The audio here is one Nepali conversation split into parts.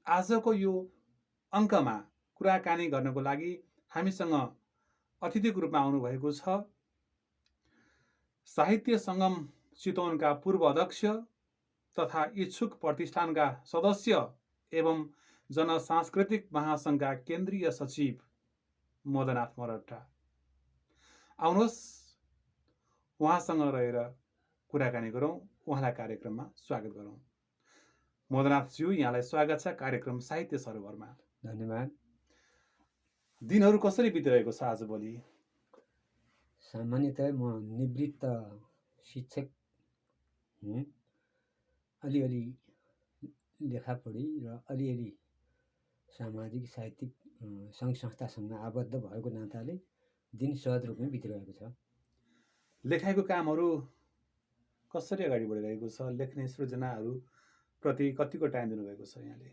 आजको यो अङ्कमा कुराकानी गर्नको लागि हामीसँग अतिथिको रूपमा आउनुभएको छ साहित्य सङ्गम चितवनका पूर्व अध्यक्ष तथा इच्छुक प्रतिष्ठानका सदस्य एवं जनसांस्कृतिक महासङ्घका केन्द्रीय सचिव मदनाथ मरट्टा। आउनुहोस् उहाँसँग रहेर कुराकानी गरौँ, उहाँलाई कार्यक्रममा स्वागत गरौँ। मदनाथज्यू, यहाँलाई स्वागत छ कार्यक्रम साहित्य सरोवरमा। धन्यवाद। दिनहरू कसरी बितिरहेको छ आजभोलि? सामान्यतः म निवृत्त शिक्षक हुँ। अलिअलि लेखापढी र अलिअलि सामाजिक साहित्यिक सङ्घ संस्थासँग आबद्ध भएको नाताले दिन सहज रूपमै बितिरहेको छ। लेखाइको कामहरू कसरी अगाडि बढिरहेको छ? लेख्ने सृजनाहरूप्रति कतिको टाइम दिनुभएको छ यहाँले?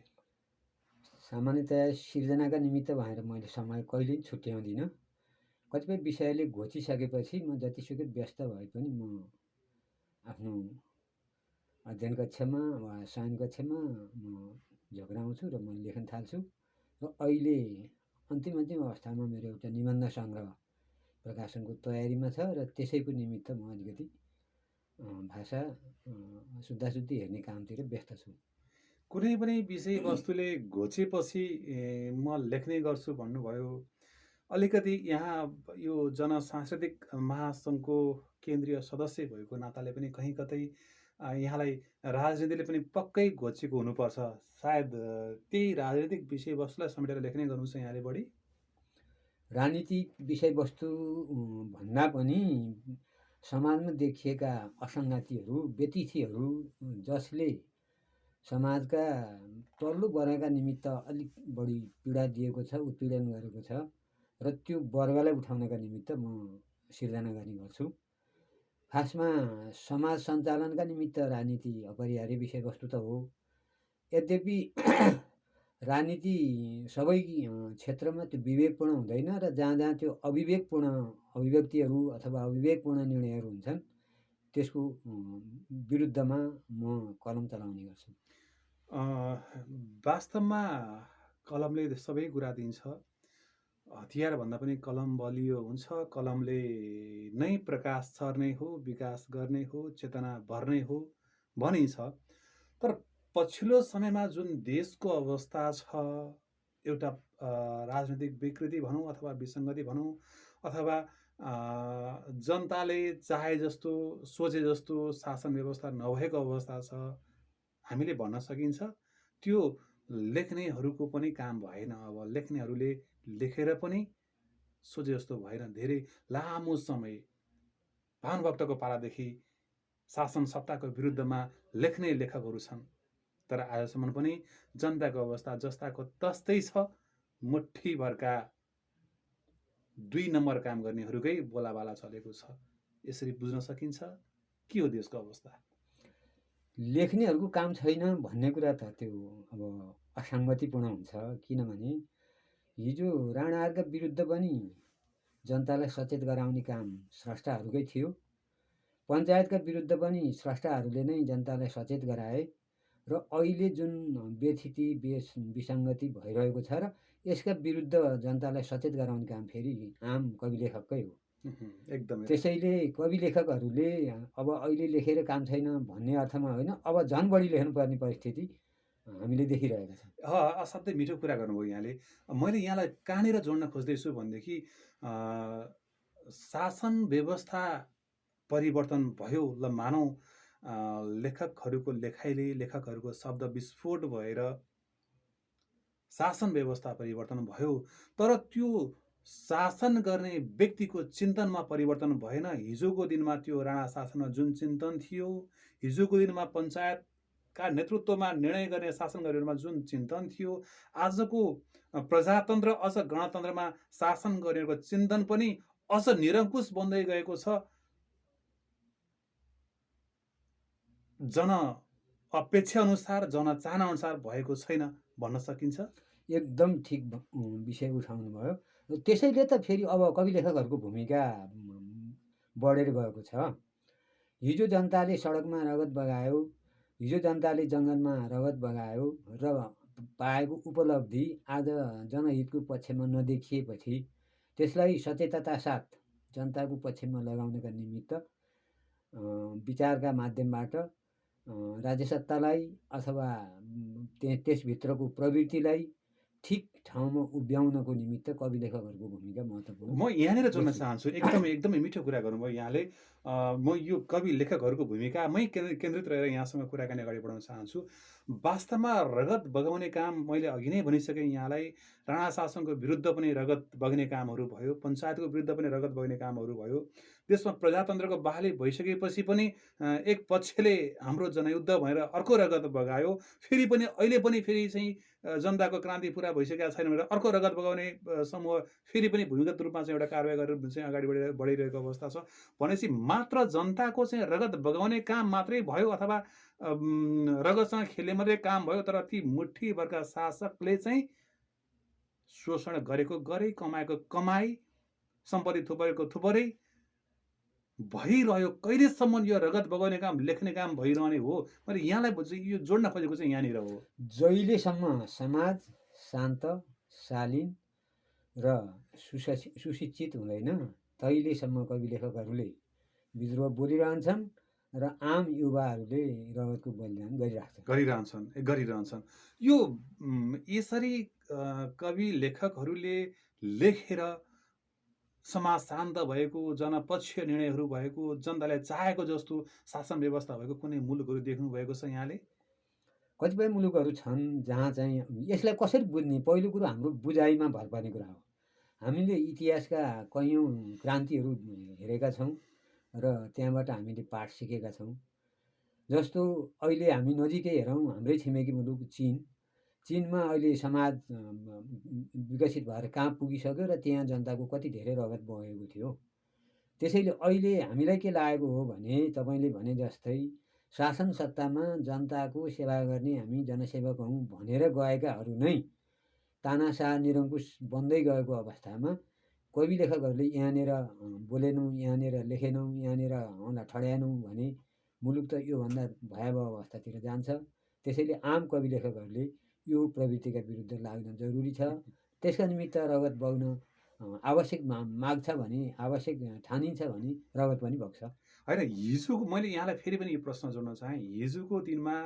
सामान्यतया सिर्जनाका निमित्त भएर मैले समय कहिल्यै छुट्याउँदिनँ। कतिपय विषयले घोचिसकेपछि म जतिसुकै व्यस्त भए पनि म आफ्नो अध्ययन कक्षामा वा शयन कक्षामा म झोक्राउँछु र म लेख्न थाल्छु। र अहिले अन्तिम अवस्थामा मेरो एउटा निबन्ध सङ्ग्रह प्रकाशनको तयारीमा छ र त्यसैको निमित्त म अलिकति भाषा शुद्धाशुद्धि हेर्ने कामतिर व्यस्त छु। कुनै पनि विषयवस्तुले घोचेपछि म लेख्ने गर्छु भन्नुभयो। अलिकति यहाँ यो जनसांस्कृतिक महासङ्घको केन्द्रीय सदस्य भएको नाताले पनि कहीँ कतै यहाँलाई राजनीतिले पनि पक्कै घोचेको हुनुपर्छ। सायद त्यही राजनीतिक विषयवस्तुलाई समेटेर लेख्ने गर्नुहुन्छ यहाँले बढी? राजनीतिक विषयवस्तु भन्दा पनि समाजमा देखिएका असङ्गतिहरू, व्यतिथिहरू जसले समाजका तल्लो वर्गका निमित्त अलिक बढी पीडा दिएको छ, उत्पीडन गरेको छ र त्यो वर्गलाई उठाउनका निमित्त म सिर्जना गर्ने गर्छु। खासमा समाज सञ्चालनका निमित्त राजनीति अपरिहार्य विषयवस्तु त हो। यद्यपि राजनीति सबै क्षेत्रमा त्यो विवेकपूर्ण हुँदैन र जहाँ जहाँ त्यो अविवेकपूर्ण अभिव्यक्तिहरू अथवा अविवेकपूर्ण निर्णयहरू हुन्छन् त्यसको विरुद्धमा म कलम चलाउने गर्छु। वास्तवमा कलमले सबै कुरा दिन्छ। हतियार भन्दा पनि कलम बलियो हुन्छ। कलमले नै प्रकाश छर्ने हो, विकास गर्ने हो, चेतना भर्ने हो भनिन्छ। तर पछिल्लो समयमा जुन देशको अवस्था छ, एउटा राजनीतिक विकृति भनौँ अथवा विसङ्गति भनौँ अथवा जनताले चाहे जस्तो सोचे जस्तो शासन व्यवस्था नभएको अवस्था छ, हामीले भन्न सकिन्छ। त्यो लेख्नेहरूको पनि काम भएन। अब लेख्नेहरूले लेखेर पनि सोचे जस्तो भएन। धेरै लामो समय भानुभक्तको पालादेखि शासन सत्ताको विरुद्धमा लेख्ने लेखकहरू छन्। तर आजसम्म पनि जनताको अवस्था जस्ताको तस्तै छ। मुठ्ठीभरका 2 नम्बर काम गर्नेहरूकै बोलाबाला चलेको छ। यसरी बुझ्न सकिन्छ के हो देशको अवस्था? लेख्नेहरूको काम छैन भन्ने कुरा त त्यो अब असङ्गतिपूर्ण हुन्छ। किनभने हिजो राणाहरूका विरुद्ध पनि जनतालाई सचेत गराउने काम स्रष्टाहरूकै थियो। पञ्चायतका विरुद्ध पनि स्रष्टाहरूले नै जनतालाई सचेत गराए र अहिले जुन व्यथिति विसङ्गति भइरहेको छ र यसका विरुद्ध जनतालाई सचेत गराउने काम फेरि आम कवि लेखककै हो। एकदमै। त्यसैले कवि लेखकहरूले अब अहिले लेखेर काम छैन भन्ने अर्थमा होइन, अब झन् बढी लेख्नुपर्ने परिस्थिति हामीले देखिरहेका छौँ। असाध्यै मिठो कुरा गर्नुभयो यहाँले। मैले यहाँलाई कहाँनिर जोड्न खोज्दैछु भनेदेखि शासन व्यवस्था परिवर्तन भयो ल मानौँ, लेखकहरूको लेखाइले लेखकहरूको शब्द विस्फोट भएर शासन व्यवस्था परिवर्तन भयो। तर त्यो शासन गर्ने व्यक्तिको चिन्तनमा परिवर्तन भएन। हिजोको दिनमा त्यो राणा शासनमा जुन चिन्तन थियो, हिजोको दिनमा पञ्चायतका नेतृत्वमा निर्णय गर्ने शासन गर्नेहरूमा जुन चिन्तन थियो, आजको प्रजातन्त्र अझ गणतन्त्रमा शासन गर्नेहरूको चिन्तन पनि अझ निरङ्कुश बन्दै गएको छ। जन अपेक्षा अनुसार, जन चाहना अनुसार भएको छैन भन्न सकिन्छ। एकदम ठिक विषय उठाउनु भयो। त्यसैले त फेरि अब कवि लेखकहरूको भूमिका बढेर गएको छ। हिजो जनताले सडकमा रगत बगायो, हिजो जनताले जङ्गलमा रगत बगायो र पाएको उपलब्धि आज जनहितको पक्षमा नदेखिएपछि त्यसलाई सचेतता साथ जनताको पक्षमा लगाउनका निमित्त विचारका माध्यमबाट राज्य सत्तालाई अथवा त्यसभित्रको प्रवृत्तिलाई ठिक ठाउँमा उभ्याउनको निमित्त कवि लेखकहरूको भूमिका महत्त्वपूर्ण म यहाँनिर जोड्न देखियो। चाहन्छु, एकदमै मिठो कुरा गर्नुभयो यहाँले। म यो कवि लेखकहरूको भूमिकामै केन्द्रित रहेर यहाँसँग कुराकानी अगाडि बढाउन चाहन्छु। वास्तवमा रगत बगाउने काम मैले अघि नै भनिसकेँ यहाँलाई। राणा शासनको विरुद्ध पनि रगत बग्ने कामहरू भयो, पञ्चायतको विरुद्ध पनि रगत बग्ने कामहरू भयो। देशमा प्रजातन्त्रको बहाली भइसकेपछि पनि एक पक्षले हाम्रो जनयुद्ध भनेर अर्को रगत बगायो। फेरि पनि अहिले पनि फेरि चाहिँ जनताको क्रान्ति पुरा भइसकेको छैन भनेर अर्को रगत बगाउने समूह फेरि पनि भूमिगत रूपमा चाहिँ एउटा कारबाही गरेर चाहिँ अगाडि बढिरहेको अवस्था छ। भनेपछि मात्र जनताको चाहिँ रगत बगाउने काम मात्रै भयो अथवा रगतसँग खेल्ने मात्रै काम भयो, तर ती मुठ्ठीभरका शासकले चाहिँ शोषण गरेको गरे, कमाएको कमाई, सम्पत्ति थुपरेको थुपरै भइरह्यो। कहिलेसम्म यो रगत बगाउने काम, लेख्ने काम भइरहने हो? मैले यहाँलाई यो जोड्न खोजेको चाहिँ यहाँनिर हो। जहिलेसम्म समाज शान्त, शालीन र सुशिक्षित हुँदैन तहिलेसम्म कवि लेखकहरूले विद्रोह बोलिरहन्छन् र आम युवाहरूले रगतको बलिदान गरिरहन्छन्। यो यसरी कवि लेखकहरूले लेखेर समाज शान्त भएको, जनपक्षीय निर्णयहरू भएको, जनताले चाहेको जस्तो शासन व्यवस्था भएको कुनै मुलुकहरू देख्नु भएको छ यहाँले? कतिपय मुलुकहरू छन् जहाँ चाहिँ यसलाई कसरी बुझ्ने, पहिलो कुरो हाम्रो बुझाइमा भर पर्ने कुरा हो। हामीले इतिहासका कैयौँ क्रान्तिहरू हेरेका छौँ र त्यहाँबाट हामीले पाठ सिकेका छौँ। जस्तो अहिले हामी नजिकै हेरौँ, हाम्रै छिमेकी मुलुक चीनमा अहिले समाज विकसित भएर कहाँ पुगिसक्यो र त्यहाँ जनताको कति धेरै रगत बगेको थियो। त्यसैले अहिले हामीलाई के लागेको हो भने तपाईँले भने जस्तै शासन सत्तामा जनताको सेवा गर्ने हामी जनसेवक हौँ भनेर गएकाहरू नै तानाशाह निरङ्कुश बन्दै गएको अवस्थामा कवि लेखकहरूले यहाँनिर बोलेनौँ, यहाँनिर लेखेनौँ, यहाँनिर हामीलाई ठड्याएनौँ भने मुलुक त योभन्दा भयावह अवस्थातिर जान्छ। त्यसैले आम कवि लेखकहरूले यो प्रवृत्तिका विरुद्ध लाग्न जरुरी छ। त्यसका निमित्त रगत बग्न आवश्यक माग्छ भने, आवश्यक ठानिन्छ भने रगत पनि बग्छ। होइन, हिजोको मैले यहाँलाई फेरि पनि यो प्रश्न जोड्न चाहेँ। हिजोको दिनमा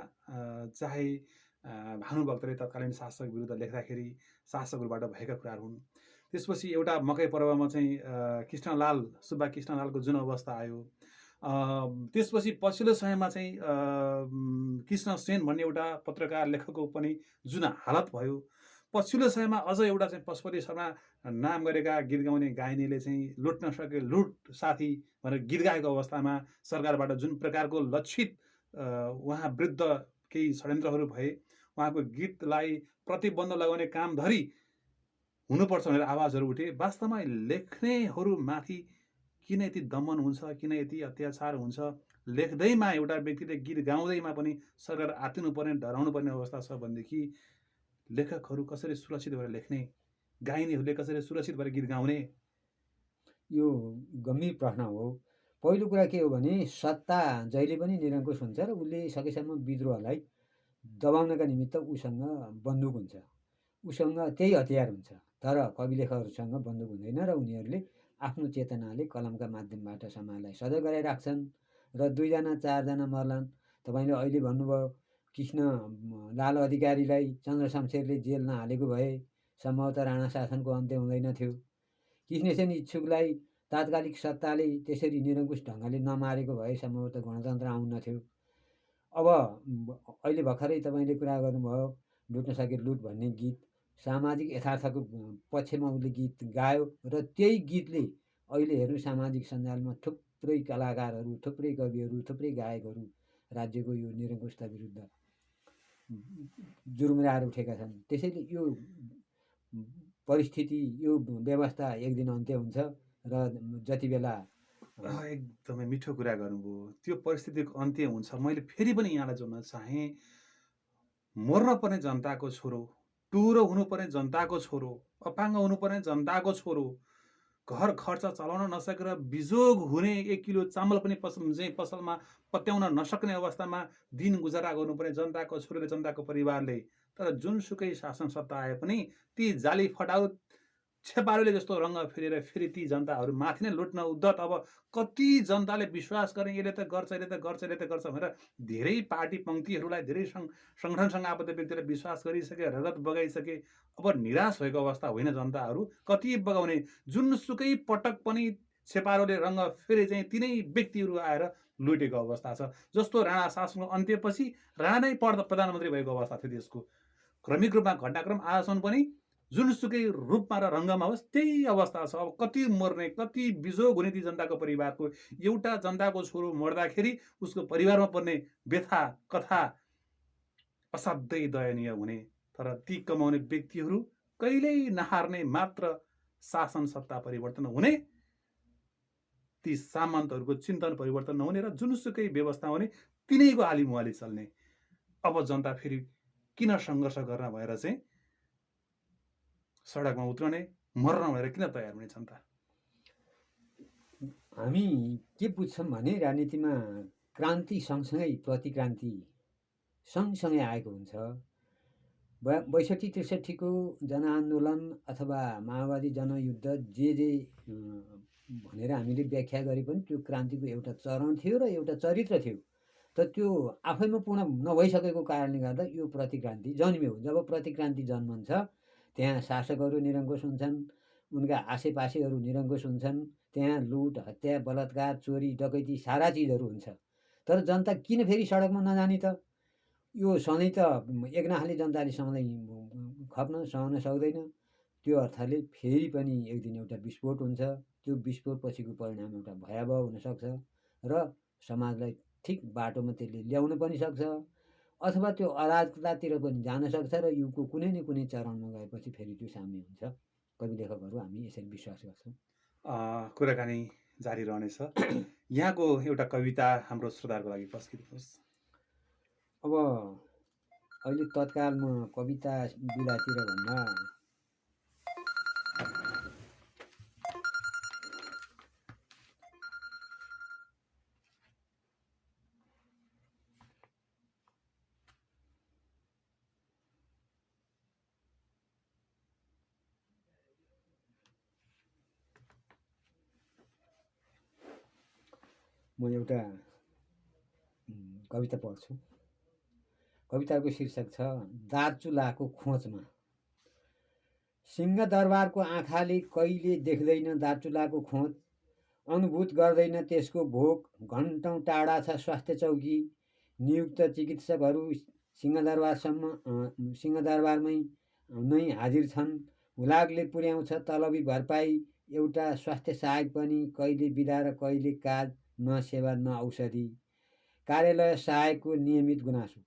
चाहे भानुभक्तले तत्कालीन शासक विरुद्ध लेख्दाखेरि शासकहरूबाट भएका कुराहरू हुन्। त्यसपछि एउटा मकै पर्वमा चाहिँ सुब्बा कृष्णलालको जुन अवस्था आयो, त्यसपछि पछिल्लो समयमा चाहिँ कृष्ण सेन भन्ने एउटा पत्रकार लेखकको पनि जुन हालत भयो, पछिल्लो समयमा अझ एउटा चाहिँ पशुपति शर्मा नाम गरेका गीत गाउने गायनीले चाहिँ लुट्न सके लुट साथी भनेर गीत गाएको अवस्थामा सरकारबाट जुन प्रकारको लक्षित उहाँ विरुद्ध केही षड्यन्त्रहरू भए, उहाँको गीतलाई प्रतिबन्ध लगाउने काम धरि हुनुपर्छ भनेर आवाजहरू उठे। वास्तवमा लेख्नेहरूमाथि किन यति दमन हुन्छ, किन यति अत्याचार हुन्छ? लेख्दैमा एउटा व्यक्तिले गीत गाउँदैमा पनि सरकार आत्तिनु पर्ने, डराउनु पर्ने अवस्था छ भनेदेखि लेखकहरू कसरी सुरक्षित भएर लेख्ने, गायनीहरूले कसरी सुरक्षित भएर गीत गाउने? यो गम्भीर प्रश्न हो। पहिलो कुरा के हो भने सत्ता जहिले पनि निरङ्कुश हुन्छ र उसले सकेसम्म विद्रोहलाई दबाउनका निमित्त उसँग बन्दुक हुन्छ, उसँग त्यही हतियार हुन्छ। तर कवि लेखकहरूसँग बन्दुक हुँदैन र उनीहरूले आफ्नो चेतनाले कलमका माध्यमबाट समाजलाई सजग गराइराख्छन् र 2 जना 4 जना मर्लान्। तपाईँले अहिले भन्नुभयो कृष्ण लाल अधिकारीलाई चन्द्र शमशेरले जेल नहालेको भए सम्भवतः राणा शासनको अन्त्य हुँदैन थियो। कृष्णसेन इच्छुकलाई तात्कालिक सत्ताले त्यसरी निरङ्कुश ढङ्गले नमारेको भए सम्भवतः गणतन्त्र आउन थियो। अब अहिले भर्खरै तपाईँले कुरा गर्नुभयो लुट्न सके लुट भन्ने गीत, सामाजिक यथार्थको पक्षमा उसले गीत गायो र त्यही गीतले अहिले हेर्नु सामाजिक सञ्जालमा थुप्रै कलाकारहरू, थुप्रै कविहरू, थुप्रै गायकहरू राज्यको यो निरङ्कुशता विरुद्ध जुरुम्राएर उठेका छन्। त्यसैले यो परिस्थिति, यो व्यवस्था एक दिन अन्त्य हुन्छ र जति बेला एकदमै मिठो कुरा गर्नुभयो। त्यो परिस्थितिको अन्त्य हुन्छ। मैले फेरि पनि यहाँलाई जोड्न चाहेँ, मर्न पर्ने जनताको छोरो, टुरो हुनुपर्ने जनताको छोरो, अपाङ्ग हुनुपर्ने जनताको छोरो, घर खर्च चलाउन नसकेर बिजोग हुने 1 किलो चामल पनि पसलमा पत्याउन नसक्ने अवस्थामा दिन गुजारा गर्नुपर्ने जनताको छोरोले, जनताको परिवारले तर जुनसुकै शासन सत्ता आए पनि ती जाली फटाउ छेपारोले जस्तो रङ्ग फेरेर फेरि ती जनताहरू माथि नै लुट्न उद्धत। अब कति जनताले विश्वास गर्ने यसले त गर्छ, यसले त गर्छ, यसले त गर्छ भनेर धेरै पार्टी पङ्क्तिहरूलाई, धेरै सङ्गठनसँग आबद्ध व्यक्तिलाई विश्वास गरिसके, रगत बगाइसके। अब निराश भएको अवस्था होइन जनताहरू, कति बगाउने। जुनसुकै पटक पनि छेपारोले रङ्ग फेरि चाहिँ तिनै व्यक्तिहरू आएर लुटेको अवस्था छ। जस्तो राणा शासनको अन्त्यपछि राणा नै प्रधानमन्त्री भएको अवस्था थियो देशको। क्रमिक रूपमा घटनाक्रम आजसम्म पनि जुनसुकै रूपमा र रङ्गमा होस् त्यही अवस्था छ। अब कति मर्ने, कति बिजोग हुने ती जनताको परिवारको। एउटा जनताको छोरो मर्दाखेरि उसको परिवारमा पर्ने व्यथा कथा असाध्यै दयनीय हुने। तर ती कमाउने व्यक्तिहरू कहिल्यै नहार्ने, मात्र शासन सत्ता परिवर्तन हुने, ती सामन्तहरूको चिन्तन परिवर्तन नहुने र जुनसुकै व्यवस्था हुने तिनैको आलीमुहाली चल्ने। अब जनता फेरि किन सङ्घर्ष गर्न भएर चाहिँ सडकमा उत्रने, मर्न भनेर किन तयार हुने जनता? हामी के बुझ्छौँ भने राजनीतिमा क्रान्ति सँगसँगै प्रतिक्रान्ति सँगसँगै आएको हुन्छ। ६२-६३को जनआन्दोलन अथवा माओवादी जनयुद्ध जे भनेर हामीले व्याख्या गरे पनि त्यो क्रान्तिको एउटा चरण थियो र एउटा चरित्र थियो। तर त्यो आफैमा पूर्ण नभइसकेको कारणले गर्दा यो प्रतिक्रान्ति जन्मियो। जब प्रतिक्रान्ति जन्मन्छ त्यहाँ शासकहरू निरङ्कुश हुन्छन्, उनका आसेपासेहरू निरङ्कुश हुन्छन्, त्यहाँ लुट, हत्या, बलात्कार, चोरी, डकैती सारा चिजहरू हुन्छ। तर जनता किन फेरि सडकमा नजाने त? यो सधैँ त एकनासले जनताले सधैँ खप्न सहन सक्दैन। त्यो अर्थले फेरि पनि एक दिन एउटा विस्फोट हुन्छ। त्यो विस्फोट पछिको परिणाम एउटा भयावह हुनसक्छ र समाजलाई ठिक बाटोमा त्यसले ल्याउन पनि सक्छ, अथवा त्यो अराजकतातिर पनि जान सक्छ र युगको कुनै न कुनै चरणमा गएपछि फेरि त्यो साम्य हुन्छ। कवि लेखकहरू हामी यसरी विश्वास गर्छौँ। कुराकानी जारी रहनेछ। यहाँको एउटा कविता हाम्रो श्रोताहरूको लागि पस्किदिनुहोस्। अब अहिले तत्काल म कविता विधातिर भन्दा म एउटा कविता पढ्छु। कविताको शीर्षक छ दार्चुलाको खोजमा। सिंहदरबारको आँखाले कहिले देख्दैन दार्चुलाको खोज, अनुभूत गर्दैन त्यसको भोक। घन्टौँ टाढा छ स्वास्थ्य चौकी, नियुक्त चिकित्सकहरू सिंहदरबारमै नै हाजिर छन्। हुलाकले पुर्याउँछ तलबी भरपाई, एउटा स्वास्थ्य सहायक पनि कहिले बिदा र कहिले काज, न सेवा न औषधि। कार्यालय सहायकको नियमित गुनासो।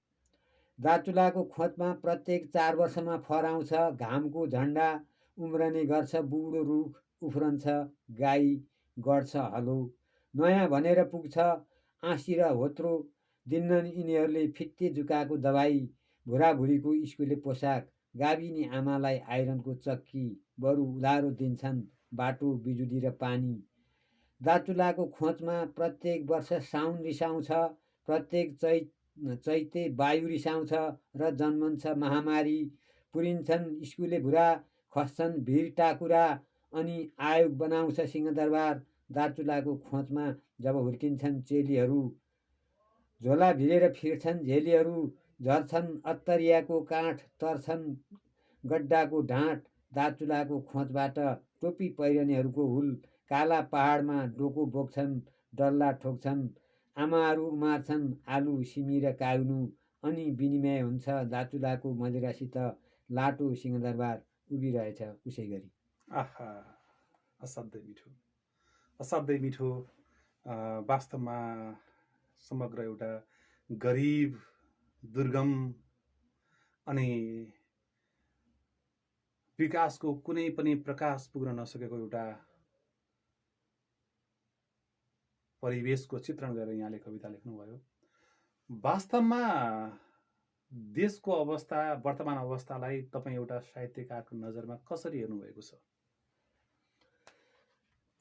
दार्चुलाको खोजमा प्रत्येक 4 वर्षमा फहराउँछ घामको झन्डा, उम्रने गर्छ बुढो रुख, उफ्रन्छ गाई, गर्छ हलो। नयाँ भनेर पुग्छ आँसी र होत्रो, दिन्नन् यिनीहरूले फित्ते जुकाको दबाई। भुराभुरीको स्कुले पोसाक, गाभिनी आमालाई आइरनको चक्की, बरु उधारो दिन्छन् बाटो, बिजुली र पानी। दार्चुलाको खोजमा प्रत्येक वर्ष साउन रिसाउँछ, प्रत्येक चैते वायु रिसाउँछ र जन्मन्छ महामारी। पुरिन्छन् स्कुले भुरा, खस्छन् भिर टाकुरा, अनि आयोग बनाउँछ सिंहदरबार। दार्चुलाको खोजमा जब हुर्किन्छन् चेलीहरू, झोला भिरेर फिर्छन् झेलीहरू। झर्छन् अत्तरियाको काठ, तर्छन् गड्डाको ढाँट। दार्चुलाको खोजबाट टोपी पहिरनेहरूको हुल, काला पहाडमा डोको बोक्छन्, डल्ला ठोक्छन्। आमाहरू उमार्छन् आलु, सिमी र काउनु, अनि विनिमय हुन्छ दार्चुलाको मदिरासित। लाटो सिंहदरबार उभिरहेछ उसै गरी। आहा, असाध्यै मिठो, असाध्यै मिठो। वास्तवमा समग्र एउटा गरिब, दुर्गम अनि विकासको कुनै पनि प्रकाश पुग्न नसकेको एउटा परिवेशको चित्रण गरेर यहाँले कविता लेख्नुभयो। वास्तवमा देशको अवस्था, वर्तमान अवस्थालाई तपाईँ एउटा साहित्यकारको नजरमा कसरी हेर्नुभएको छ?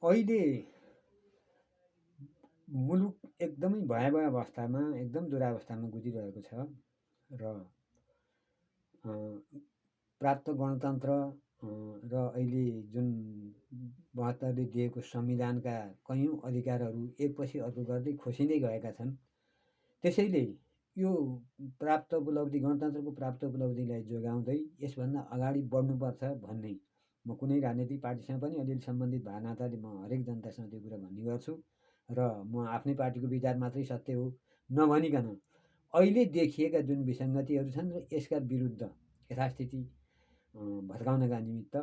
अहिले मुलुक एकदमै भयावह अवस्थामा, एकदम दुरावस्थामा गुजिरहेको छ र प्राप्त गणतन्त्र र अहिले जुन 72ले दिएको संविधानका कैयौँ अधिकारहरू एकपछि अर्को गर्दै खोसिँदै गएका छन्। त्यसैले यो प्राप्त उपलब्धि, गणतन्त्रको प्राप्त उपलब्धिलाई जोगाउँदै यसभन्दा अगाडि बढ्नुपर्छ भन्ने म कुनै राजनीतिक पार्टीसँग पनि अलिअलि सम्बन्धित भए नाताले म हरेक जनतासँग त्यो कुरा भन्ने गर्छु र म आफ्नै पार्टीको विचार मात्रै सत्य हो नभनिकन अहिले देखिएका जुन विसङ्गतिहरू छन् र यसका विरुद्ध यथास्थिति भत्काउनका निमित्त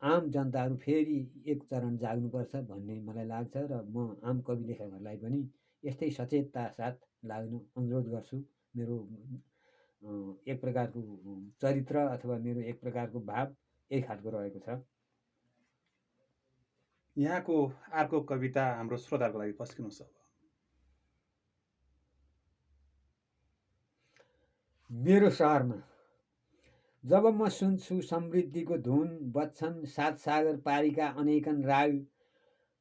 आम जनताहरू फेरि एक चरण जाग्नुपर्छ भन्ने मलाई लाग्छ र म आम कवि लेखकहरूलाई पनि यस्तै सचेतता साथ लाग्न अनुरोध गर्छु। मेरो एक प्रकारको चरित्र अथवा मेरो एक प्रकारको भाव यही खालको रहेको छ। यहाँको अर्को कविता हाम्रो श्रोताहरूको लागि पस्किनुहोस् अब। मेरो सहरमा जब म सुन्छु समृद्धिको धुन, बज्छन् सात सागर पारीका अनेकन राग।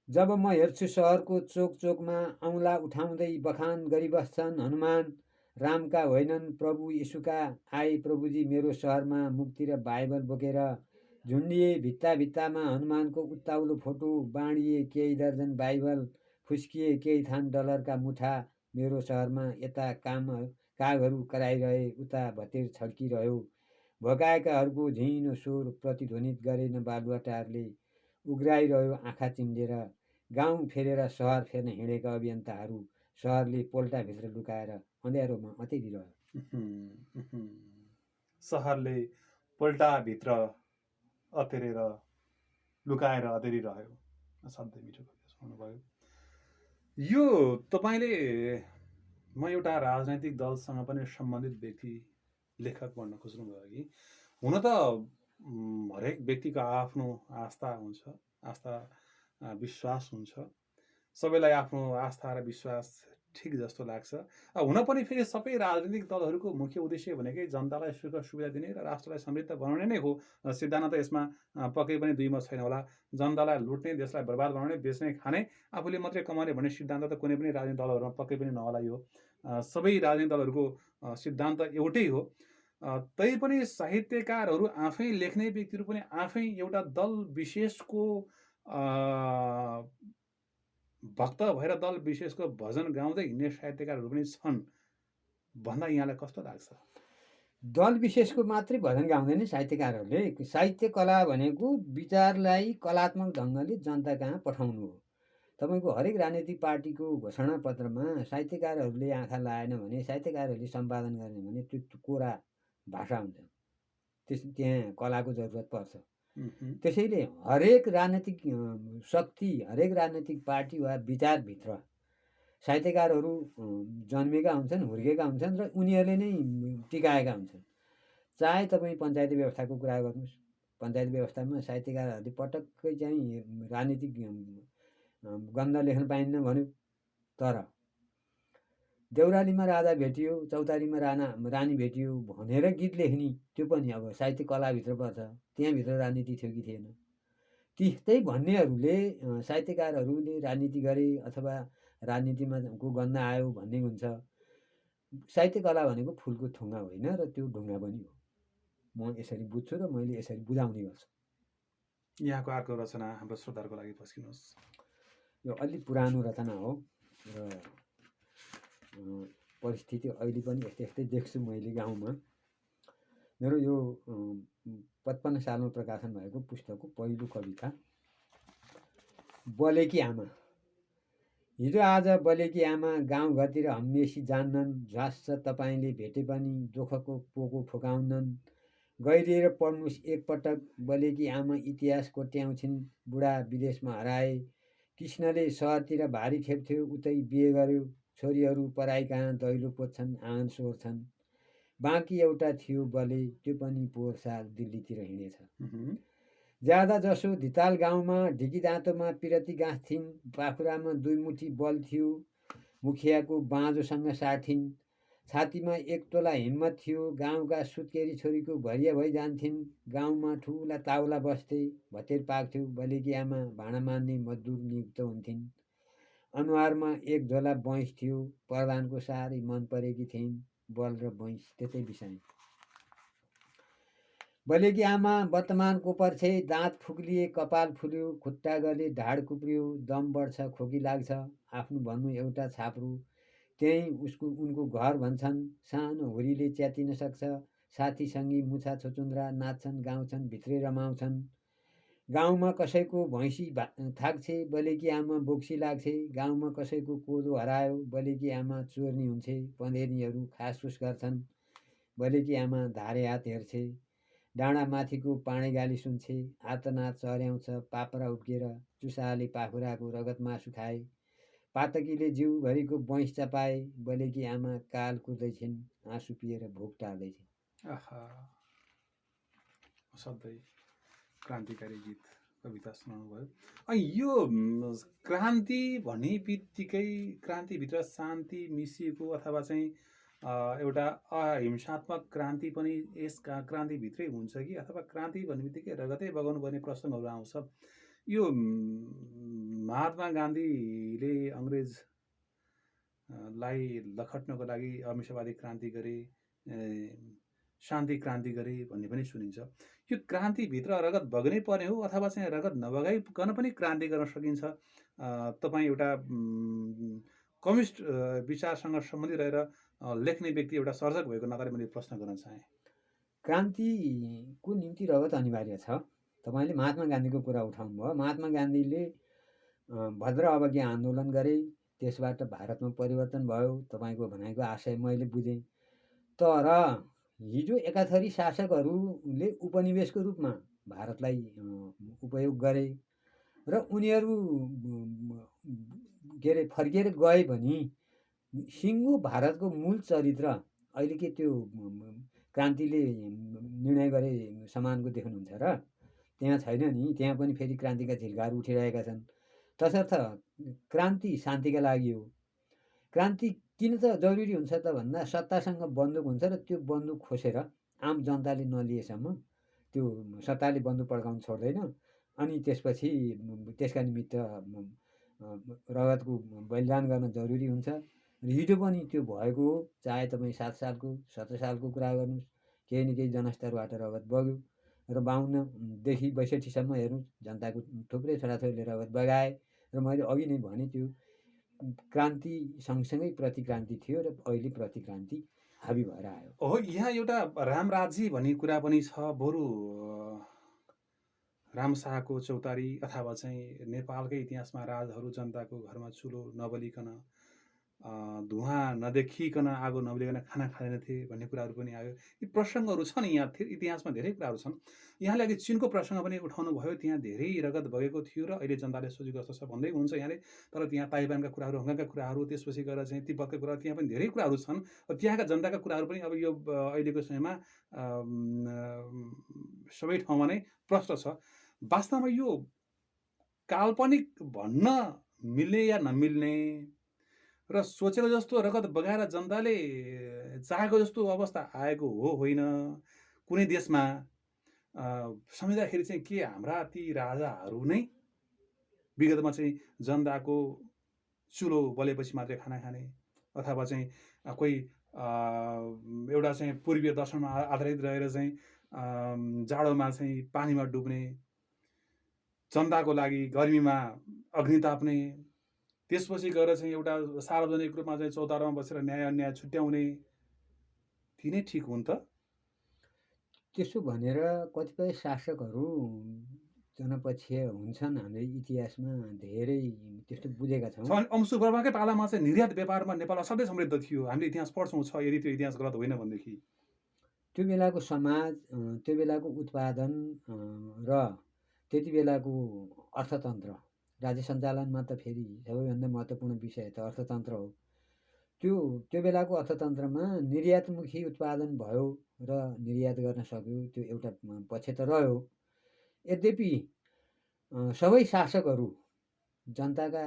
जब म हेर्छु सहरको चोक चोकमा औँला उठाउँदै बखान गरिबस्छन् हनुमान। रामका होइनन् प्रभु यीशुका, आए प्रभुजी मेरो सहरमा मुक्ति र बाइबल बोकेर। झुन्डिए भित्ता भित्तामा हनुमानको उत्ताउलो फोटो, बाँडिए केही दर्जन बाइबल, फुस्किए केही थान डलरका मुठा। मेरो सहरमा यता कागहरू कराइरहे, उता भतेर छड्किरह्यो। भोकाएकाहरूको झिनो स्वर प्रतिध्वनित गरेन बालुवाटारले, उग्राइरह्यो आँखा चिम्लेर। गाउँ फेरेर सहर फेर्न हिँडेका अभियन्ताहरू, सहरले पोल्टाभित्र लुकाएर अँध्यारोमा अँतेरिरह्यो। सहरले पोल्टाभित्र अँतेरेर लुकाएर अँध्यारिरह्यो। असाध्यै मिठो कविता सुनाउनुभयो। यो तपाईँले म एउटा राजनैतिक दलसँग पनि सम्बन्धित व्यक्ति लेखक बन्न खोज्नुभयो कि हुन त हरेक व्यक्तिको आफ्नो आस्था हुन्छ, आस्था विश्वास हुन्छ। सबैलाई आफ्नो आस्था र विश्वास ठिक जस्तो लाग्छ। हुन पनि फेरि सबै राजनीतिक दलहरूको मुख्य उद्देश्य भनेकै जनतालाई सुख सुविधा दिने र राष्ट्रलाई समृद्ध बनाउने नै हो। सिद्धान्त त यसमा पक्कै पनि दुईमत छैन होला। जनतालाई लुट्ने, देशलाई बर्बाद बनाउने, बेच्ने, खाने, आफूले मात्रै कमाउने भन्ने सिद्धान्त त कुनै पनि राजनीतिक दलहरूमा पक्कै पनि नहोला। यो सबै राजनीतिक दलहरूको सिद्धान्त एउटै हो। तैपनि साहित्यकारहरू आफै लेख्ने व्यक्तिहरू पनि आफै एउटा दल विशेषको भक्त भएर दल विशेषको भजन गाउँदै हिँड्ने साहित्यकारहरू पनि छन् भन्दा यहाँलाई कस्तो लाग्छ? दल विशेषको मात्रै भजन गाउँदैन साहित्यकारहरूले। साहित्य कला भनेको विचारलाई कलात्मक ढङ्गले जनता कहाँ पठाउनु हो। तपाईँको हरेक राजनीतिक पार्टीको घोषणा पत्रमा साहित्यकारहरूले आँखा लाएन भने, साहित्यकारहरूले सम्पादन गर्ने भने त्यो कोरा भाषा हुन्छ। त्यहाँ कलाको जरुरत पर्छ। त्यसैले हरेक राजनीतिक शक्ति, हरेक राजनीतिक पार्टी वा विचारभित्र साहित्यकारहरू जन्मेका हुन्छन्, हुर्केका हुन्छन् र उनीहरूले नै टिकाएका हुन्छन्। चाहे तपाईँ पञ्चायती व्यवस्थाको कुरा गर्नुहोस्, पञ्चायती व्यवस्थामा साहित्यकारहरूले पटक्कै चाहिँ राजनीतिक गन्ध लेख्न पाइन्न भन्यो, तर देउरालीमा राजा भेटियो, चौतारीमा रानी भेटियो भनेर गीत लेख्ने त्यो पनि अब साहित्य कलाभित्र पर्छ। त्यहाँभित्र राजनीति थियो कि थिएन? त्यस्तै भन्नेहरूले साहित्यकारहरूले राजनीति गरे अथवा राजनीतिमा को गन्ध आयो भन्ने हुन्छ। साहित्य कला भनेको फुलको थुङ्गा होइन र त्यो ढुङ्गा पनि हो। म यसरी बुझ्छु र मैले यसरी बुझाउने गर्छु। यहाँको अर्को रचना हाम्रो श्रोताहरूको लागि पस्किनुहोस्। यो अलि पुरानो रचना हो र परिस्थिति अहिले पनि यस्तै यस्तै देख्छु मैले गाउँमा। मेरो यो 55 सालमा प्रकाशन भएको पुस्तकको पहिलो कविता बलेकी आमा। हिजो आज बलेकी आमा गाउँघरतिर हमेसी जान्नन्, झ्वास्स तपाईँले भेटे पनि दुःखको पोको फुकाउनन्। गइदिएर पढ्नुहोस् एकपटक बलेकी आमा इतिहास कोट्याउँछिन्, बुढा विदेशमा हराए। कृष्णले सहरतिर भारी खेप्थ्यो, उतै बिहे गर्यो। छोरीहरू पराई कहाँ दैलो पोच्छन्, आँगन सोहोर्छन्। बाँकी एउटा थियो बले, त्यो पनि पोहोर साल दिल्लीतिर हिँडेछ। ज्यादा जसो धिताल गाउँमा ढिकी दाँतोमा पिरती गाँस्थिन्। पाखुरामा 2 मुठी बल थियो, मुखियाको बाँझोसँग साटिन्। छातीमा 1 तोला हिम्मत थियो, गाउँका सुत्केरी छोरीको भरिया भई जान्थिन्। गाउँमा ठुला ताउला बस्थे, भतेर पाक्थ्यो। बलेकी आमा भाँडा मान्ने मजदुर नियुक्त हुन्थिन्। अनुहारमा 1 झोला बैंस थियो, प्रधानको साह्रै मन परेकी थिइन्। बल र बैंस त्यतै बिसाइन्। बलेकी आमा वर्तमान कोपर छे, दाँत फुक्लिए, कपाल फुल्यो, खुट्टा गले, ढाड कुप्रियो, दम बढ्छ, खोकी लाग्छ, आफ्नो भन्नु एउटा छाप्रो, त्यही उनको घर भन्छन्, सानो हुरीले च्यातिन सक्छ, साथी सङ्गी मुछा छुचुन्द्रा नाच्छन् गाउँछन् भित्रै रमाउँछन्, गाउँमा कसैको भैँसी थाक्छे, बलेकी आमा बोक्सी लाग्छे, गाउँमा कसैको कोदो हरायो, बलेकी आमा चोर्नी हुन्छे, पँधेर्नीहरू खासफुस गर्छन्, बलेकी आमा धारे हात हेर्छे, डाँडामाथिको पाणेगाली सुन्छे, आर्तनाद चर्याउँछ, पापरा उब्किएर चुसाले पाखुराको रगत मासु खाए, पातकीले जिउभरिको बैंस चपाए, बलेकी आमा काल कुर्दैछिन्, आँसु पिएर भोक टार्दैछिन्। आहा, असाध्यै क्रान्तिकारी गीत कविता सुनाउनु भयो। अनि यो क्रान्ति भन्ने बित्तिकै क्रान्तिभित्र शान्ति मिसिएको अथवा चाहिँ एउटा अहिंसात्मक क्रान्ति पनि यस क्रान्तिभित्रै हुन्छ कि अथवा क्रान्ति भन्ने बित्तिकै रगतै बगाउनु पर्ने प्रसङ्गहरू आउँछ। यो महात्मा गान्धीले अङ्ग्रेजलाई लखट्नको लागि अहिंसावादी क्रान्ति गरे, शान्ति क्रान्ति गरे भन्ने पनि सुनिन्छ। यो क्रान्तिभित्र रगत बग्नै पर्ने हो अथवा चाहिँ रगत नबगाइकन पनि क्रान्ति गर्न सकिन्छ? तपाईँ एउटा कम्युनिस्ट विचारसँग सम्बन्धित रहेर लेख्ने व्यक्ति, एउटा सर्जक भएको नाताले मैले प्रश्न गर्न चाहेँ। क्रान्तिको निम्ति रगत अनिवार्य छ। तपाईँले महात्मा गान्धीको कुरा उठाउनु भयो। महात्मा गान्धीले भद्र अवज्ञा आन्दोलन गरे, त्यसबाट भारतमा परिवर्तन भयो। तपाईँको भनाइको आशय मैले बुझेँ। तर हिजो एकाथरी शासकहरूले उपनिवेशको रूपमा भारतलाई उपयोग गरे र उनीहरू के अरे फर्किएर गए भने सिङ्गो भारतको मूल चरित्र अहिले के त्यो क्रान्तिले निर्णय गरे समानको देख्नुहुन्छ र? त्यहाँ छैन नि। त्यहाँ पनि फेरि क्रान्तिका झिल्काहरू उठिरहेका छन्। तसर्थ क्रान्ति शान्तिका लागि हो। क्रान्ति किन त जरुरी हुन्छ त भन्दा सत्तासँग बन्दुक हुन्छ र त्यो बन्दुक खोसेर आम जनताले नलिएसम्म त्यो सत्ताले बन्दुक पड्काउन छोड्दैन। अनि त्यसपछि त्यसका निमित्त रगतको बलिदान गर्न जरुरी हुन्छ। र हिजो पनि त्यो भएको हो। चाहे तपाईँ 7 सालको 17 सालको कुरा गर्नुहोस्, केही न केही जनस्तरबाट रगत बग्यो। र 52देखि 62सम्म हेर्नुहोस्, जनताको थुप्रै छोराछोरीले रगत बगाए। र मैले अघि नै भने त्यो क्रान्ति सँगसँगै प्रतिक्रान्ति थियो र अहिले प्रतिक्रान्ति हाबी भएर आयो। हो, यहाँ एउटा रामराज्य भन्ने कुरा पनि छ। बरु रामशाहको चौतारी अथवा चाहिँ नेपालकै इतिहासमा राजहरू जनताको घरमा चुलो नबलिकन, धुवाँ नदेखिकन, आगो नबलिकन खाना खाँदैनथे भन्ने कुराहरू पनि आयो। यी प्रसङ्गहरू छन्। यहाँ इतिहासमा धेरै कुराहरू छन्। यहाँले अघि चिनको प्रसङ्ग पनि उठाउनु भयो। त्यहाँ धेरै रगत बगेको थियो र अहिले जनताले सोचेको जस्तो छ भन्दै हुनुहुन्छ यहाँले। तर त्यहाँ ताइवानका कुराहरू, हङकङका कुराहरू, त्यसपछि गएर चाहिँ तिब्बतका कुराहरू, त्यहाँ पनि धेरै कुराहरू छन्। त्यहाँका जनताका कुराहरू पनि अब यो अहिलेको समयमा सबै ठाउँमा नै प्रष्ट छ। वास्तवमा यो काल्पनिक भन्न मिल्ने या नमिल्ने र सोचेको जस्तो रगत बगाएर जनताले चाहेको जस्तो अवस्था आएको हो होइन, कुनै देशमा सम्झिँदाखेरि चाहिँ के हाम्रा ती राजाहरू नै विगतमा चाहिँ जनताको चुलो बलेपछि मात्रै खाना खाने, अथवा चाहिँ कोही एउटा चाहिँ पूर्वीय दर्शनमा आधारित रहेर चाहिँ जाडोमा चाहिँ पानीमा डुब्ने, जनताको लागि गर्मीमा अग्नि ताप्ने, त्यसपछि गएर चाहिँ एउटा सार्वजनिक रूपमा चाहिँ चौतारामा बसेर न्याय अन्याय छुट्याउने, ती नै ठिक हुन् त? त्यसो भनेर कतिपय शासकहरू जनपक्षीय हुन्छन्। हाम्रो इतिहासमा धेरै त्यस्तो बुझेका छौँ। अंशु वर्माकै पालामा चाहिँ निर्यात व्यापारमा नेपाल असाध्यै समृद्ध थियो। हामीले इतिहास पढ्छौँ छ, यदि त्यो इतिहास गलत होइन भनेदेखि। त्यो बेलाको समाज, त्यो बेलाको उत्पादन र त्यति बेलाको अर्थतन्त्र, राज्य सञ्चालनमा त फेरि सबैभन्दा महत्त्वपूर्ण विषय त अर्थतन्त्र हो। त्यो बेलाको अर्थतन्त्रमा निर्यातमुखी उत्पादन भयो र निर्यात गर्न सक्यो, त्यो एउटा पक्ष त रह्यो। यद्यपि सबै शासकहरू जनताका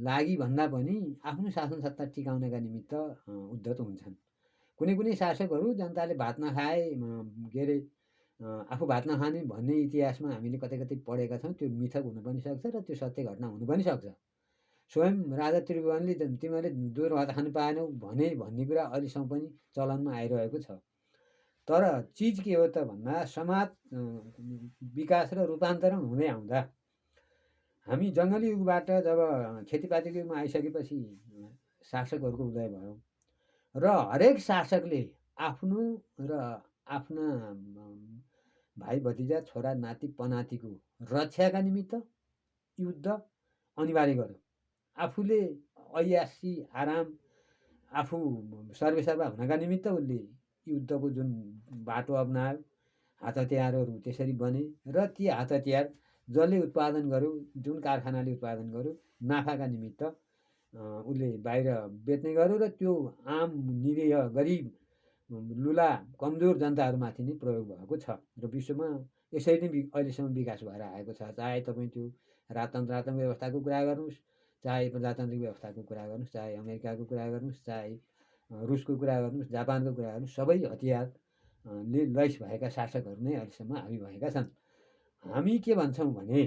लागि भन्दा पनि आफ्नो शासन सत्ता टिकाउनका निमित्त उद्धत हुन्छन्। कुनै शासकहरू जनताले भात नखाए के अरे आफू भात नखाने भन्ने इतिहासमा हामीले कतै पढेका छौँ। त्यो मिथक हुन पनि सक्छ र त्यो सत्य घटना हुन पनि सक्छ। स्वयं राजा त्रिभुवनले तिमीहरूले दुध भात खानु पाएनौ भन्ने कुरा अहिलेसम्म पनि चलनमा आइरहेको छ। तर चिज के हो त भन्दा समाज विकास र रूपान्तरण हुँदै आउँदा हामी जङ्गली युगबाट जब खेतीपातीको युगमा आइसकेपछि शासकहरूको उदय भयो र हरेक शासकले आफ्नो र आफ्ना भाइ भतिजा छोरा नाति पनातिको रक्षाका निमित्त युद्ध अनिवार्य गर्यो। आफूले ऐयासी आराम आफू सर्वेसर्वा हुनका निमित्त उसले युद्धको जुन बाटो अप्नायो, हात हतियारहरू त्यसरी बने र ती हात हतियार जसले उत्पादन गर्यो, जुन कारखानाले उत्पादन गर्यो, नाफाका निमित्त उसले बाहिर बेच्ने गर्यो र त्यो आम निरीह गरिब लुला कमजोर जनताहरूमाथि नै प्रयोग भएको छ र विश्वमा यसरी नै अहिलेसम्म विकास भएर आएको छ। चाहे तपाईँ त्यो राजतन्त्र व्यवस्थाको कुरा गर्नुहोस्, चाहे प्रजातान्त्रिक व्यवस्थाको कुरा गर्नुहोस्, चाहे अमेरिकाको कुरा गर्नुहोस्, चाहे रुसको कुरा गर्नुहोस्, जापानको कुरा गर्नुहोस्, सबै हतियारले लैस भएका शासकहरू नै अहिलेसम्म हाबी भएका छन्। हामी के भन्छौँ भने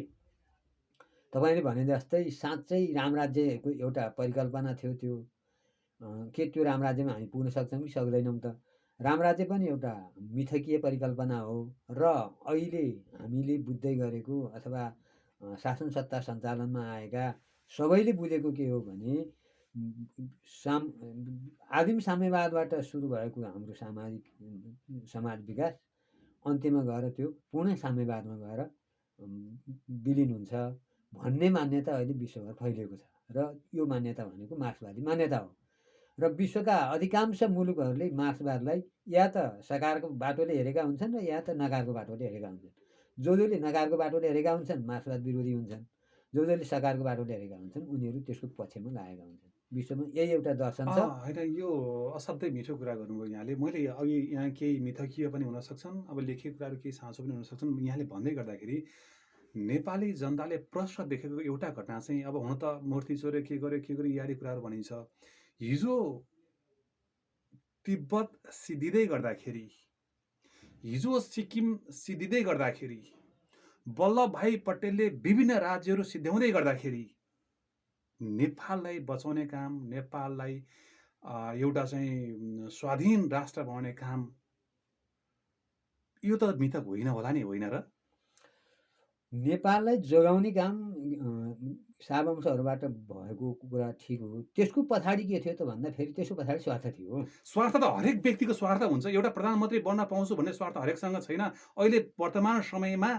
तपाईँले भने जस्तै साँच्चै रामराज्यको एउटा परिकल्पना थियो त्यो के त्यो रामराज्यमा हामी पुग्न सक्छौँ कि सक्दैनौँ त? रामराज्य पनि एउटा मिथकीय परिकल्पना हो र अहिले हामीले बुझ्दै गरेको अथवा शासन सत्ता सञ्चालनमा आएका सबैले बुझेको के हो भने आदिम साम्यवादबाट सुरु भएको हाम्रो समाज विकास अन्त्यमा गएर त्यो पूर्ण साम्यवादमा गएर विलिन हुन्छ भन्ने मान्यता अहिले विश्वभर फैलिएको छ र यो मान्यता भनेको मार्क्सवादी मान्यता हो र विश्वका अधिकांश मुलुकहरूले मार्क्सवादलाई या त सकारको बाटोले हेरेका हुन्छन् र या त नकारको बाटोले हेरेका हुन्छन्। जसले नकारको बाटोले हेरेका हुन्छन् मार्क्सवाद विरोधी हुन्छन्, जसले सकारको बाटोले हेरेका हुन्छन् उनीहरू त्यसको पक्षमा लागेका हुन्छन्। विश्वमा यही एउटा दर्शन छ। होइन, यो असाध्यै मिठो कुरा गर्नुभयो यहाँले। मैले अघि यहाँ केही मिथकीय पनि हुन सक्छन्, अब लेखिएको कुराहरू केही साँचो पनि हुन सक्छन्। यहाँले भन्दै गर्दाखेरि नेपाली जनताले प्रश्न देखेको एउटा घटना चाहिँ, अब हुन त मूर्ति चोर्यो के गर्यो इत्यादि कुराहरू भनिन्छ। हिजो तिब्बत सिद्धिँदै गर्दाखेरि, हिजो सिक्किम सिद्धिँदै गर्दाखेरि, वल्लभभाइ पटेलले विभिन्न राज्यहरू सिद्ध्याउँदै गर्दाखेरि नेपाललाई बचाउने काम, नेपाललाई एउटा चाहिँ स्वाधीन राष्ट्र बनाउने काम, यो त मिथक होइन होला नि, होइन र? नेपाललाई जोगाउने काम सावंशहरूबाट भएको कुरा ठिक हो। त्यसको पछाडि के थियो त भन्दा फेरि त्यसको पछाडि स्वार्थ थियो। स्वार्थ त हरेक व्यक्तिको स्वार्थ हुन्छ। एउटा प्रधानमन्त्री बन्न पाउँछु भन्ने स्वार्थ हरेकसँग छैन। अहिले वर्तमान समयमा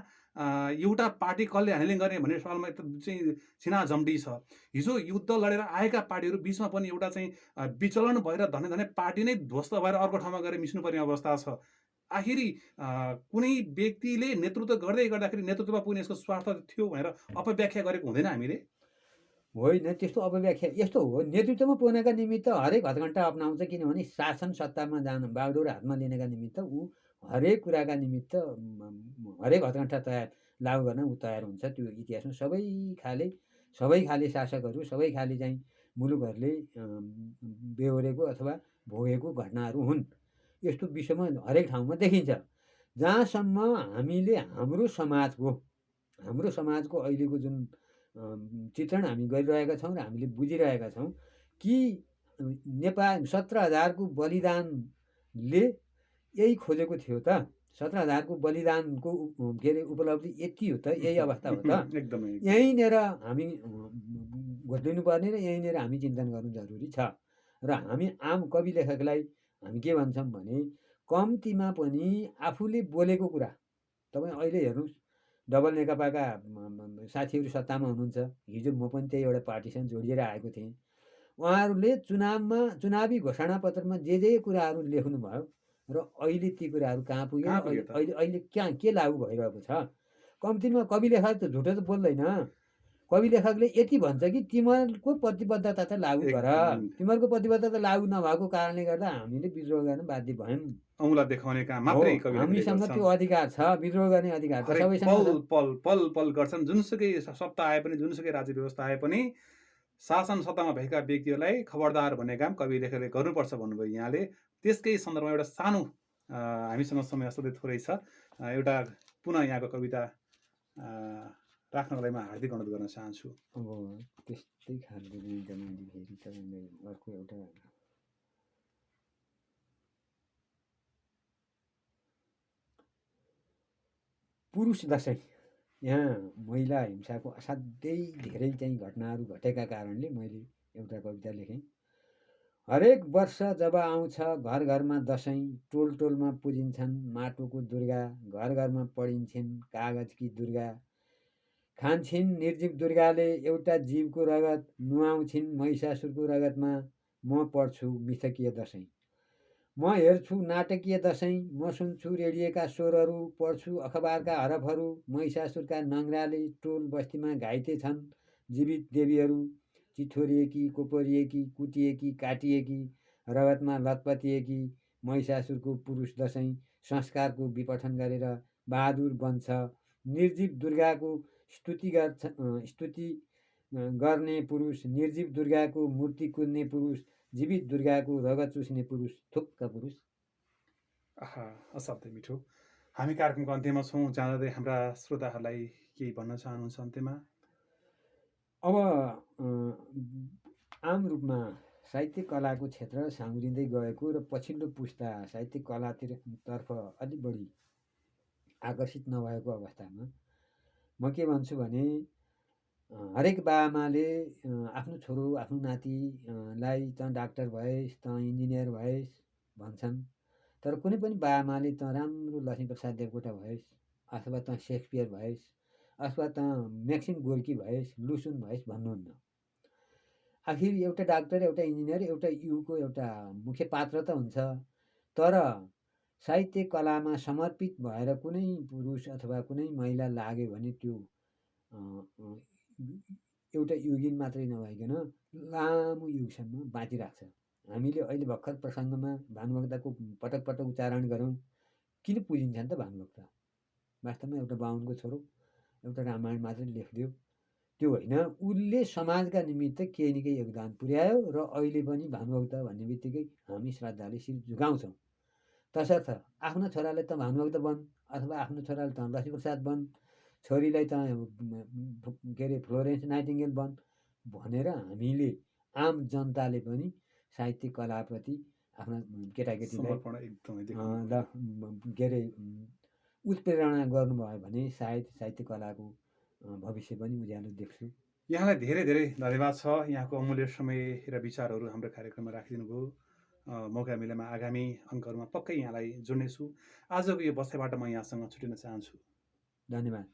एउटा पार्टी कसले ह्यान्डलिङ गर्ने भन्ने सवालमा चाहिँ छिनाजम्डी छ। हिजो युद्ध लडेर आएका पार्टीहरू बिचमा पनि एउटा चाहिँ विचलन भएर धने पार्टी नै ध्वस्त भएर अर्को ठाउँमा गएर मिच्नुपर्ने अवस्था छ। आखिरी कुनै व्यक्तिले नेतृत्व गर्दै गर्दाखेरि नेतृत्वमा पुग्ने यसको स्वार्थ थियो भनेर अपव्याख्या गरेको हुँदैन हामीले? होइन, त्यस्तो अपव्याख्या यस्तो हो। नेतृत्वमा पुग्नका निमित्त हरेक हदघन्टा अप्नाउँछ, किनभने शासन सत्तामा जान बागडोर हातमा लिनका निमित्त ऊ हरेक कुराका निमित्त हरेक हदघन्टा लागु गर्न ऊ तयार हुन्छ। त्यो इतिहासमा सबै खाले शासकहरू, सबै खाले चाहिँ मुलुकहरूले बेहोरेको अथवा भोगेको घटनाहरू हुन्। यस्तो विश्वमा हरेक ठाउँमा देखिन्छ। जहाँसम्म हामीले हाम्रो समाजको अहिलेको जुन चित्रण हामी गरिरहेका छौँ र हामीले बुझिरहेका छौँ कि नेपाल 17,000को बलिदानले यही खोजेको थियो त। 17,000को बलिदानको के अरे उपलब्धि यति हो त, यही अवस्था हो त। एकदमै यहीँनिर हामी घोत्लिनुपर्ने र यहीँनिर हामी चिन्तन गर्नु जरुरी छ। र हामी आम कवि लेखकलाई हामी के भन्छौँ भने कम्तीमा पनि आफूले बोलेको कुरा, तपाईँ अहिले हेर्नुहोस् डबल नेकपाका साथीहरू सत्तामा हुनुहुन्छ। हिजो म पनि त्यही एउटा पार्टीसँग जोडिएर आएको थिएँ। उहाँहरूले चुनावी घोषणापत्रमा जे कुराहरू लेख्नुभयो र अहिले ती कुराहरू कहाँ पुग्यो, अहिले के लागु भइरहेको छ? कम्तीमा कवि लेखक त झुटो त बोल्दैन। कवि लेखकले यति भन्छ कि तिमीहरूको प्रतिबद्धता त लागु गर। तिमीहरूको प्रतिबद्धता लागु नभएको कारणले गर्दा हामीले विद्रोह गर्न बाध्य भयौँ। औँला देखाउने काम मात्रै हामीसँग त्यो अधिकार छ, विद्रोह गर्ने अधिकार छ सबैसँग। पल गर्छन्। जुनसुकै सत्ता आए पनि, जुनसुकै राज्य व्यवस्था आए पनि शासन सत्तामा भएका व्यक्तिहरूलाई खबरदार भन्ने काम कवि लेखकले गर्नुपर्छ भन्नुभयो यहाँले। त्यसकै सन्दर्भमा एउटा सानो, हामीसँग समय असाध्यै थोरै छ, एउटा पुनः यहाँको कविता राख्नको लागि म हार्दिक अनुरोध गर्न चाहन्छु। अब त्यस्तै खालको फेरि तपाईँले अर्को एउटा पुरुष दशैँ यहाँ महिला हिंसाको असाध्यै धेरै चाहिँ घटनाहरू घटेका कारणले मैले एउटा कविता लेखेँ। हरेक वर्ष जब आउँछ घर घरमा दशैँ, टोल टोलमा पुजिन्छन् माटोको दुर्गा, घर घरमा पढिन्छन् कागजकी दुर्गा। खान्छिन् निर्जीव दुर्गाले एउटा जीवको रगत, नुहाउँछिन् महिषासुरको रगतमा। म पढ्छु मिथकीय दशैँ, म हेर्छु नाटकीय दशैँ, म सुन्छु रेडियोका स्वरहरू, पढ्छु अखबारका हरफहरू। महिषासुरका नङ्ग्राले टोल बस्तीमा घाइते छन् जीवित देवीहरू, चिथोरिएकी, कोपरिएकी, कुटिएकी, काटिएकी, रगतमा लतपतिएकी। महिषासुरको पुरुष दशैँ संस्कारको विपठन गरेर बहादुर बन्छ। निर्जीव दुर्गाको स्तुति गर्ने पुरुष, निर्जीव दुर्गाको मूर्ति कुद्ने पुरुष, जीवित दुर्गाको रगत चुस्ने पुरुष, थुक्क पुरुष। आहा, असाध्यै मिठो। हामी कार्यक्रमको अन्त्यमा छौँ। जाँदै हाम्रा श्रोताहरूलाई केही भन्न चाहनुहुन्छ अन्त्यमा? अब आम रूपमा साहित्य कलाको क्षेत्र साँघुरिँदै गएको र पछिल्लो पुस्ता साहित्य कलातर्फ अलिक बढी आकर्षित नभएको अवस्थामा म के भन्छु भने हरेक बाआमाले आफ्नो छोरो आफ्नो नातिलाई त डाक्टर भएस्, त इन्जिनियर भएस् भन्छन्। तर कुनै पनि बाआमाले त राम्रो लक्ष्मीप्रसाद देवकोटा भएस्, अथवा त सेक्सपियर भएस्, अथवा त म्याक्सिम गोर्की भएस्, लुसुन भएस् भन्नुहुन्न। आखिर एउटा डाक्टर, एउटा इन्जिनियर, एउटा युगको एउटा मुख्य पात्र त हुन्छ। तर साहित्य कलामा समर्पित भएर कुनै पुरुष अथवा कुनै महिला लाग्यो भने त्यो एउटा युगिन मात्रै नभइकन लामो युगसम्म बाँचिराख्छ। हामीले अहिले भर्खर प्रसङ्गमा भानुभक्तको पटक पटक उच्चारण गरौँ। किन पुजिन्छ नि त भानुभक्त? वास्तवमा एउटा बाहुनको छोरो, एउटा रामायण मात्रै लेखिदियो त्यो होइन। उसले समाजका निमित्त केही न केही योगदान पुर्यायो र अहिले पनि भानुभक्त भन्ने बित्तिकै हामी श्रद्धाले शिर झुकाउँछौँ। तसर्थ आफ्नो छोरालाई त भानुभक्त बन, अथवा आफ्नो छोरालाई त लक्ष्मीप्रसाद बन, छोरीलाई त के अरे फ्लोरेन्स नाइटिङ्गेल बन भनेर हामीले आम जनताले पनि साहित्य कलाप्रति आफ्ना केटाकेटीलाई समर्पण एकदमै देखाउनु के अरे उत्प्रेरणा गर्नुभयो भने सायद साहित्य कलाको भविष्य पनि उज्यालो देख्छु। यहाँलाई धेरै धेरै धन्यवाद छ। यहाँको अमूल्य समय र विचारहरू हाम्रो कार्यक्रममा राखिदिनु भयो। मौका मिलेमा आगामी अङ्कहरूमा पक्कै यहाँलाई जोड्नेछु। आजको यो बसाइबाट म यहाँसँग छुटिन चाहन्छु। धन्यवाद।